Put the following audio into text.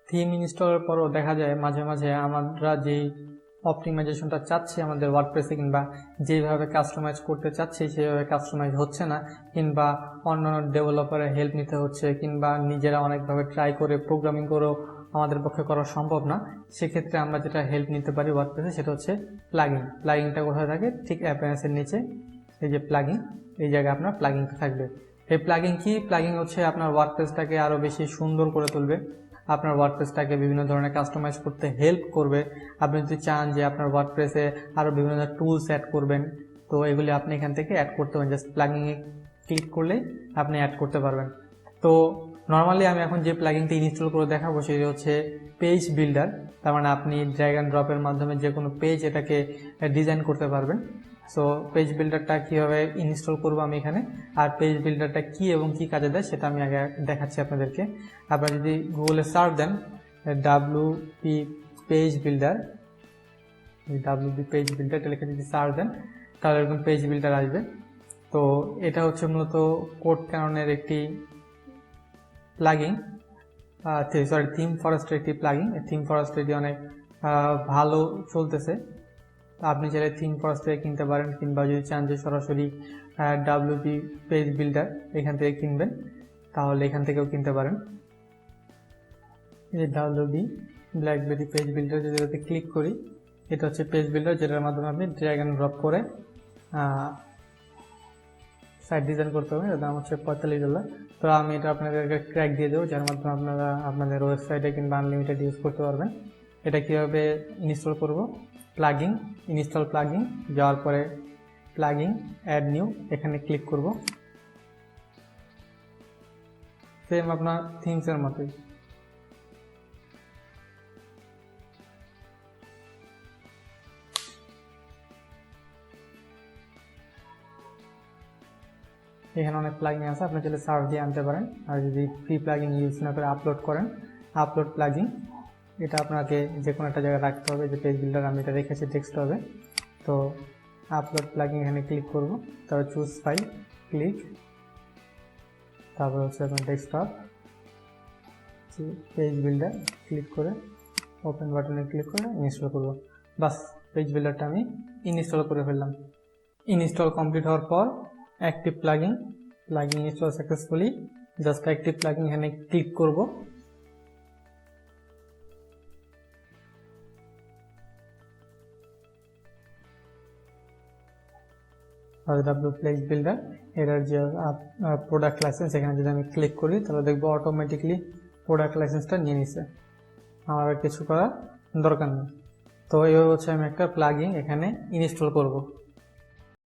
Theme ইনস্টলের পরও দেখা যায় মাঝে মাঝে আমরা যেই অপটিমাইজেশনটা চাচ্ছি আমাদের ওয়ার্ডপ্রেসে কিংবা যেভাবে কাস্টমাইজ করতে চাচ্ছি সেভাবে কাস্টমাইজ হচ্ছে না, কিংবা অন্যান্য ডেভেলপারের হেল্প নিতে হচ্ছে, কিংবা নিজেরা অনেকভাবে ট্রাই করে প্রোগ্রামিং করেও আমাদের পক্ষে করা সম্ভব না। সেক্ষেত্রে আমরা যেটা হেল্প নিতে পারি ওয়ার্ডপ্রেসে সেটা হচ্ছে প্লাগিংটা কোথায় থাকে? ঠিক অ্যাপিয়ারেন্সের নিচে এই যে প্লাগিং, এই জায়গায় আপনার প্লাগিংটা থাকবে। এই প্লাগিং কি? প্লাগিং হচ্ছে আপনার ওয়ার্ডপ্রেসটাকে আরও বেশি সুন্দর করে তুলবে, আপনার ওয়ার্ডপ্রেসটাকে বিভিন্ন ধরনের কাস্টমাইজ করতে হেল্প করবে। আপনি যদি চান যে আপনার ওয়ার্ডপ্রেসে আরও বিভিন্ন ধরনের টুলস অ্যাড করবেন, তো এগুলি আপনি এখান থেকে অ্যাড করতে পারেন। জাস্ট প্লাগিংয়ে ক্লিক করলেই আপনি অ্যাড করতে পারবেন। তো নর্মালি আমি এখন যে প্লাগিংটা ইনস্টল করে দেখাবো সেটি হচ্ছে পেজ বিল্ডার। তার মানে আপনি ড্র্যাগ অ্যান্ড ড্রপের মাধ্যমে যে কোনো পেজ এটাকে ডিজাইন করতে পারবেন। সো পেজ বিল্ডারটা কীভাবে ইনস্টল করবো আমি এখানে, আর পেজ বিল্ডারটা কী এবং কী কাজে দেয় সেটা আমি আগে দেখাচ্ছি আপনাদেরকে। আপনারা যদি গুগলে সার্চ দেন WP page builder, WP page builder লিখে যদি সার্চ দেন তাহলে এরকম পেজ বিল্ডার আসবে। তো এটা হচ্ছে মূলত কোড ক্যাননের একটি প্লাগিং, থিম ফরেস্টের একটি প্লাগিং। থিম ফরেস্ট এটি অনেক ভালো চলতেছে। আপনি চাইলে থিম ফরেস্ট থেকে কিনতে পারেন, কিংবা যদি চান যে সরাসরি WP পেজ বিল্ডার এখান থেকে কিনবেন তাহলে এখান থেকেও কিনতে পারেন। এই যে WP ব্ল্যাকবেরি পেজ বিল্ডার, যদি এটাতে ক্লিক করি এটা হচ্ছে পেজ বিল্ডার, যেটার মাধ্যমে আপনি ড্র্যাগ অ্যান্ড ড্রপ করে সাইট ডিজাইন করতে হবে। এর দাম হচ্ছে $45। তো আমি এটা আপনাদেরকে ক্র্যাক দিয়ে দেবো, যার মাধ্যমে আপনারা আপনাদের ওয়েবসাইটে কিংবা আনলিমিটেড ইউজ করতে পারবেন। এটা কীভাবে ইনস্টল করব? প্লাগিং, ইনস্টল প্লাগিং, যাওয়ার পরে প্লাগিং অ্যাড নিউ, এখানে ক্লিক করব। সেম আপনার থিমসের মতোই। এখানে অনেক প্লাগিং আছে, আপনি চাইলে সার্চ দিয়ে আনতে পারেন। আর যদি ফ্রি প্লাগিং ইউজ না করে আপলোড করেন, আপলোড প্লাগিং, এটা আপনাকে যে কোনো একটা জায়গায় রাখতে হবে। যে পেজ বিল্ডার আমি এটা রেখেছি ডেস্কটপে, তো আপলোড প্লাগিং এখানে ক্লিক করব, তারপর চুজ ফাইল, ক্লিক, তারপর হচ্ছে আপনার ডেস্কটপ, পেজ বিল্ডার ক্লিক করে ওপেন বাটনে ক্লিক করে ইনস্টল করব। বাস, পেজ বিল্ডারটা আমি ইনস্টল করে ফেললাম। ইনস্টল কমপ্লিট হওয়ার পর active plugging install successfully, just active plugging এখানে ক্লিক করব। WP পেজ বিল্ডার এটার যে প্রোডাক্ট লাইসেন্স, এখানে যদি আমি ক্লিক করি তাহলে দেখবো অটোমেটিকলি প্রোডাক্ট লাইসেন্সটা নিয়ে নিছে, আমার আর কিছু করার দরকার নেই। তো এইভাবে হচ্ছে আমি একটা প্লাগিং এখানে ইনস্টল করব।